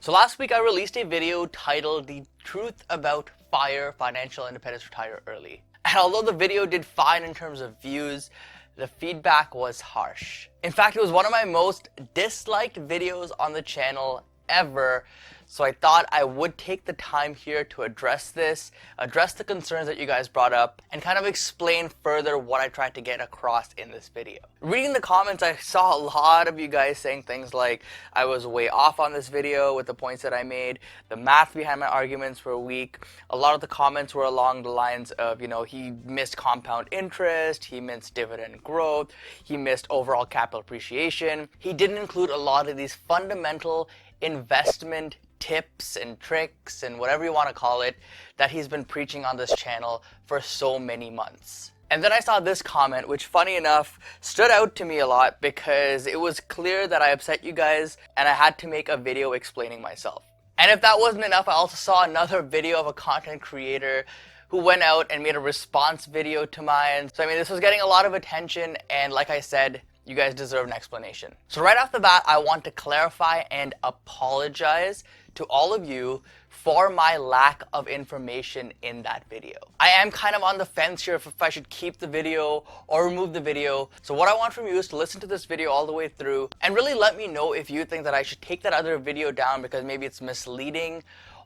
So last week I released a video titled The Truth About FIRE, Financial Independence, Retire Early. And although the video did fine in terms of views, the feedback was harsh. In fact, it was one of my most disliked videos on the channel ever. So I thought I would take the time here to address this, address the concerns that you guys brought up, and kind of explain further what I tried to get across in this video. Reading the comments, I saw a lot of you guys saying things like I was way off on this video with the points that I made, the math behind my arguments were weak. A lot of the comments were along the lines of, he missed compound interest, he missed dividend growth, he missed overall capital appreciation. He didn't include a lot of these fundamental investment tips and tricks and whatever you want to call it that he's been preaching on this channel for so many months. And then I saw this comment, which funny enough stood out to me a lot because it was clear that I upset you guys and I had to make a video explaining myself. And if that wasn't enough, I also saw another video of a content creator who went out and made a response video to mine. So this was getting a lot of attention, and like I said, you guys deserve an explanation. So right off the bat, I want to clarify and apologize to all of you for my lack of information in that video. I am kind of on the fence here if I should keep the video or remove the video. So what I want from you is to listen to this video all the way through and really let me know if you think that I should take that other video down because maybe it's misleading,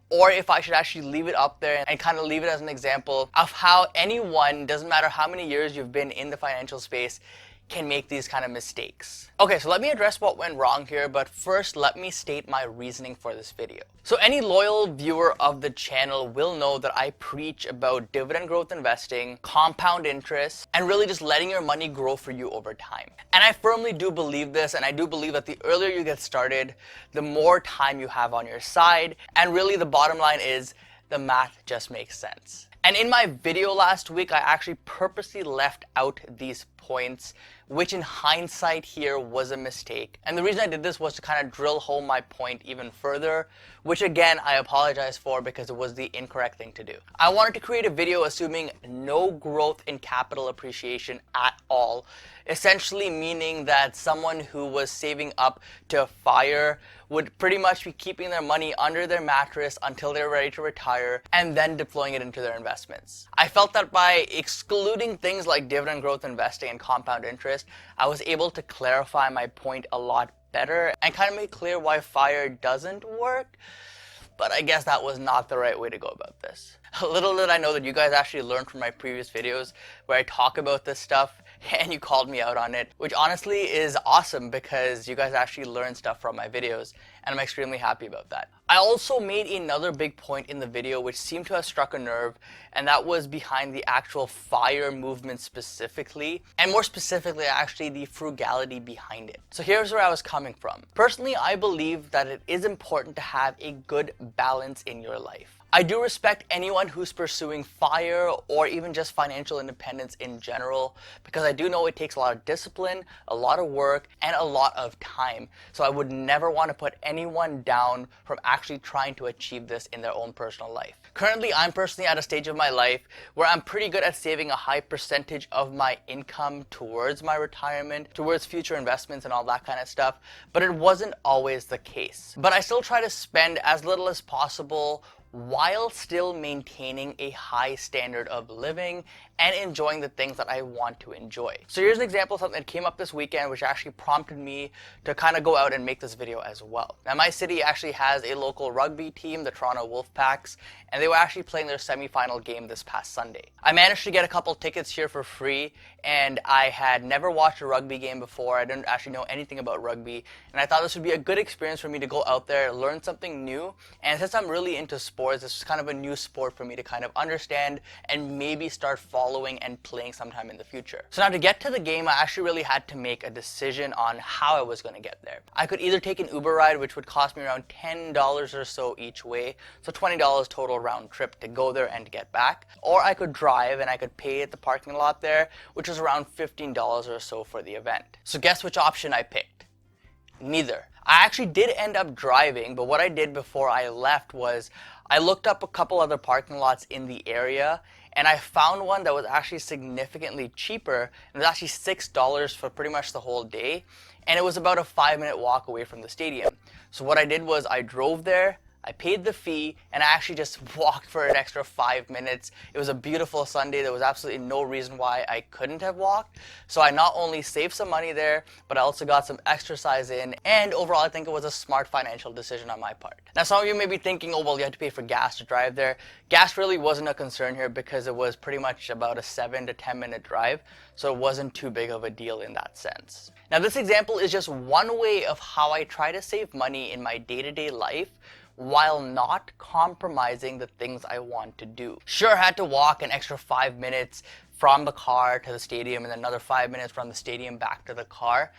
or if I should actually leave it up there and kind of leave it as an example of how anyone, doesn't matter how many years you've been in the financial space, can make these kind of mistakes. Okay, so let me address what went wrong here, but first let me state my reasoning for this video. So any loyal viewer of the channel will know that I preach about dividend growth investing, compound interest, and really just letting your money grow for you over time. And I firmly do believe this, and I do believe that the earlier you get started, the more time you have on your side, and really the bottom line is the math just makes sense. And in my video last week, I actually purposely left out these points, which in hindsight here was a mistake. And the reason I did this was to kind of drill home my point even further, which again, I apologize for because it was the incorrect thing to do. I wanted to create a video assuming no growth in capital appreciation at all, essentially meaning that someone who was saving up to FIRE would pretty much be keeping their money under their mattress until they're ready to retire and then deploying it into their investments. I felt that by excluding things like dividend growth investing and compound interest, I was able to clarify my point a lot better and kind of make clear why FIRE doesn't work. But I guess that was not the right way to go about this. Little did I know that you guys actually learned from my previous videos where I talk about this stuff and you called me out on it, which honestly is awesome because you guys actually learn stuff from my videos and I'm extremely happy about that. I also made another big point in the video which seemed to have struck a nerve, and that was behind the actual FIRE movement specifically, and more specifically actually the frugality behind it. So here's where I was coming from. Personally, I believe that it is important to have a good balance in your life. I do respect anyone who's pursuing FIRE or even just financial independence in general, because I do know it takes a lot of discipline, a lot of work, and a lot of time. So I would never want to put anyone down from actually trying to achieve this in their own personal life. Currently, I'm personally at a stage of my life where I'm pretty good at saving a high percentage of my income towards my retirement, towards future investments and all that kind of stuff, but it wasn't always the case. But I still try to spend as little as possible while still maintaining a high standard of living and enjoying the things that I want to enjoy. So here's an example of something that came up this weekend which actually prompted me to kind of go out and make this video as well. Now my city actually has a local rugby team, the Toronto Wolfpacks, and they were actually playing their semi-final game this past Sunday. I managed to get a couple tickets here for free, and I had never watched a rugby game before. I didn't actually know anything about rugby, and I thought this would be a good experience for me to go out there, learn something new, and since I'm really into sports, this is kind of a new sport for me to kind of understand and maybe start following and playing sometime in the future. So now to get to the game, I actually really had to make a decision on how I was going to get there. I could either take an Uber ride, which would cost me around $10 or so each way, so $20 total round trip to go there and get back, or I could drive and I could pay at the parking lot there, which was around $15 or so for the event. So guess which option I picked? Neither. I actually did end up driving, but what I did before I left was I looked up a couple other parking lots in the area, and I found one that was actually significantly cheaper. It was actually $6 for pretty much the whole day, and it was about a 5-minute walk away from the stadium. So what I did was I drove there, I paid the fee, and I actually just walked for an extra 5 minutes. It was a beautiful Sunday. There was absolutely no reason why I couldn't have walked. So I not only saved some money there, but I also got some exercise in. And overall, I think it was a smart financial decision on my part. Now, some of you may be thinking, oh, well, you had to pay for gas to drive there. Gas really wasn't a concern here because it was pretty much about a 7 to 10 minute drive. So it wasn't too big of a deal in that sense. Now, this example is just one way of how I try to save money in my day-to-day life while not compromising the things I want to do. Sure, I had to walk an extra 5 minutes from the car to the stadium and then another 5 minutes from the stadium back to the car.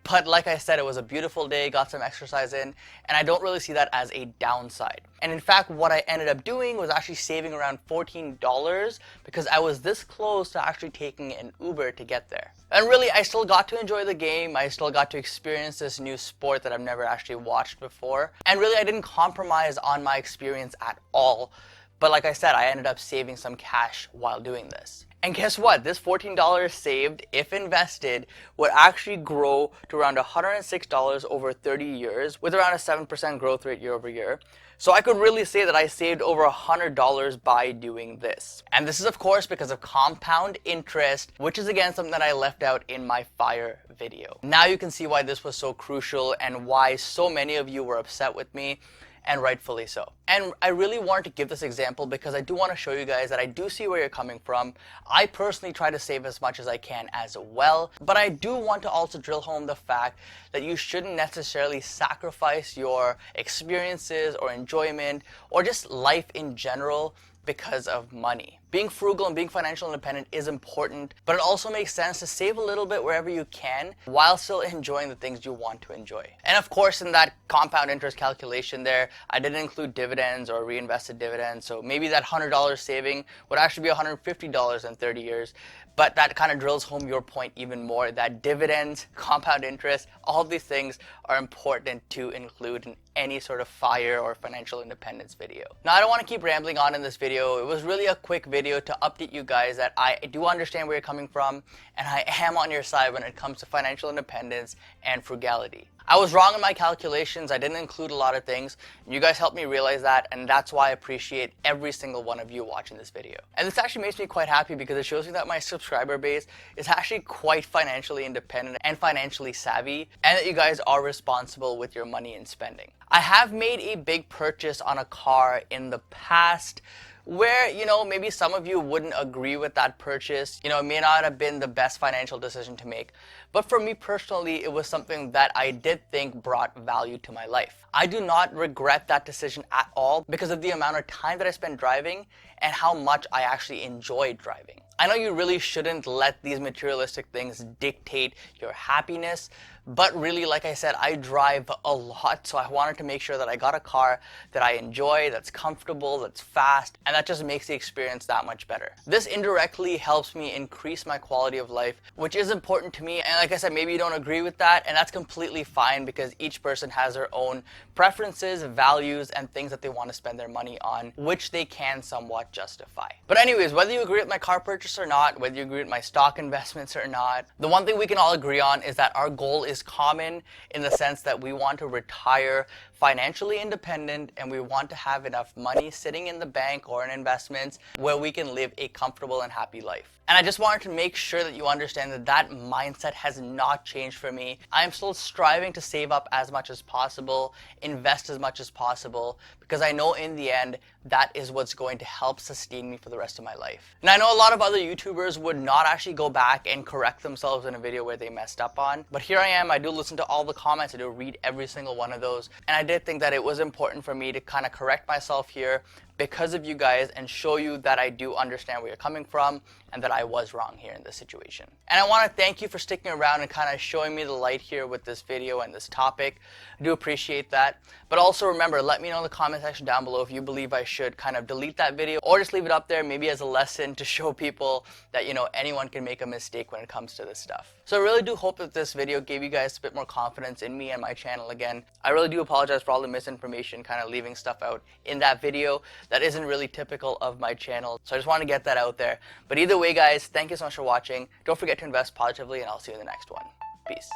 But like I said, it was a beautiful day, got some exercise in, and I don't really see that as a downside. And in fact, what I ended up doing was actually saving around $14 because I was this close to actually taking an Uber to get there. And really, I still got to enjoy the game. I still got to experience this new sport that I've never actually watched before. And really, I didn't compromise on my experience at all. But like I said, I ended up saving some cash while doing this. And guess what? This $14 saved, if invested, would actually grow to around $106 over 30 years with around a 7% growth rate year over year. So I could really say that I saved over $100 by doing this. And this is of course because of compound interest, which is again something that I left out in my f.i.r.e. video. Now you can see why this was so crucial and why so many of you were upset with me. And rightfully so. And I really wanted to give this example because I do want to show you guys that I do see where you're coming from. I personally try to save as much as I can as well, but I do want to also drill home the fact that you shouldn't necessarily sacrifice your experiences or enjoyment or just life in general because of money. Being frugal and being financially independent is important, but it also makes sense to save a little bit wherever you can while still enjoying the things you want to enjoy. And of course, in that compound interest calculation there, I didn't include dividends or reinvested dividends. So maybe that $100 saving would actually be $150 in 30 years. But that kind of drills home your point even more, that dividends, compound interest, all of these things are important to include in any sort of f.i.r.e. or financial independence video. Now, I don't want to keep rambling on in this video. It was really a quick video to update you guys that I do understand where you're coming from, and I am on your side when it comes to financial independence and frugality. I was wrong in my calculations. I didn't include a lot of things. You guys helped me realize that, and that's why I appreciate every single one of you watching this video. And this actually makes me quite happy because it shows me that my subscriber base is actually quite financially independent and financially savvy, and that you guys are responsible with your money and spending. I have made a big purchase on a car in the past where, maybe some of you wouldn't agree with that purchase. It may not have been the best financial decision to make. But for me personally, it was something that I did think brought value to my life. I do not regret that decision at all because of the amount of time that I spent driving and how much I actually enjoyed driving. I know you really shouldn't let these materialistic things dictate your happiness, but really, like I said, I drive a lot, so I wanted to make sure that I got a car that I enjoy, that's comfortable, that's fast, and that just makes the experience that much better. This indirectly helps me increase my quality of life, which is important to me. And like I said, maybe you don't agree with that, and that's completely fine because each person has their own preferences, values, and things that they want to spend their money on, which they can somewhat justify. But anyways, whether you agree with my car purchase or not, whether you agree with my stock investments or not, the one thing we can all agree on is that our goal is common in the sense that we want to retire financially independent and we want to have enough money sitting in the bank or in investments where we can live a comfortable and happy life. And I just wanted to make sure that you understand that that mindset has not changed for me. I'm still striving to save up as much as possible, invest as much as possible, because I know in the end, that is what's going to help sustain me for the rest of my life. And I know a lot of other YouTubers would not actually go back and correct themselves in a video where they messed up on. But here I am, I do listen to all the comments, I do read every single one of those. And I did think that it was important for me to kind of correct myself here because of you guys and show you that I do understand where you're coming from and that I was wrong here in this situation. And I want to thank you for sticking around and kind of showing me the light here with this video and this topic. I do appreciate that. But also remember, let me know in the comment section down below if you believe I should kind of delete that video or just leave it up there maybe as a lesson to show people that, anyone can make a mistake when it comes to this stuff. So I really do hope that this video gave you guys a bit more confidence in me and my channel again. I really do apologize for all the misinformation, kind of leaving stuff out in that video that isn't really typical of my channel. So I just want to get that out there. But either way, guys, thank you so much for watching. Don't forget to invest positively, and I'll see you in the next one. Peace.